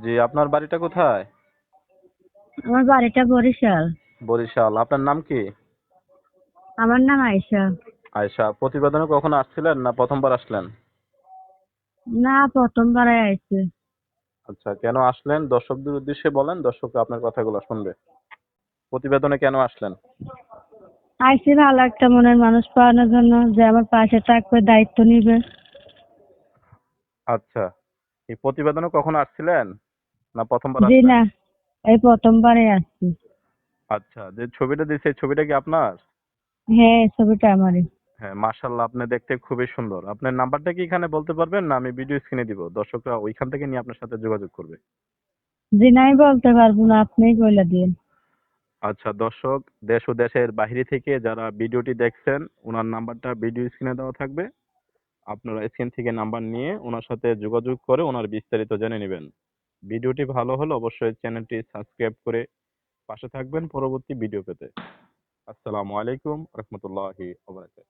জি, আপনার বাড়িটা কোথায়? আমার বাড়িটা বরিশাল। বরিশাল। আপনার নাম কি? আমার নাম আয়েশা। আয়েশা। প্রতিবেদনে কখনো আসছিলেন না প্রথমবার আসলেন? না, প্রথমবারে আইছি। আচ্ছা, কেন আসলেন দর্শকদের উদ্দেশ্যে বলেন, দর্শকরা আপনার কথাগুলো শুনবে। প্রতিবেদনে কেন আসলেন? আইছি ভালো একটা মনের মানুষ পাওয়ানোর জন্য, যে আমার পাশে থাকবে, দায়িত্ব নিবে। আচ্ছা, এই প্রতিবেদনে কখনো আসছিলেন না প্রথমবার জি আসলেন? না, এই প্রথমবারে আসছি। আচ্ছা, যে ছবিটা দিয়েছে এই ছবিটা কি আপনার? হ্যাঁ, ছবিটা আমারই। হ্যাঁ, মাশাআল্লাহ, আপনি দেখতে খুবই সুন্দর। আপনার নাম্বারটা কি এখানে বলতে পারবেন না আমি ভিডিও স্ক্রিনে দিব? দর্শকরা ওইখান থেকে নিয়ে আপনার সাথে যোগাযোগ করবে। জি না, আমি বলতে পারবো না, আপনিই বলে দিন। আচ্ছা দর্শক, দেশ ও দেশের বাইরে থেকে যারা ভিডিওটি দেখছেন, ওনার নাম্বারটা ভিডিও স্ক্রিনে দেওয়া থাকবে। আপনারা স্ক্রিন থেকে নাম্বার নিয়ে ওনার সাথে যোগাযোগ করে ওনার বিস্তারিত জেনে নেবেন। ভিডিওটি ভালো হলে অবশ্যই চ্যানেলটি সাবস্ক্রাইব করে পাশে থাকবেন পরবর্তী ভিডিও পেতে। আসসালামু আলাইকুম রহমতুল্লাহি ওয়া বারাকাতুহু।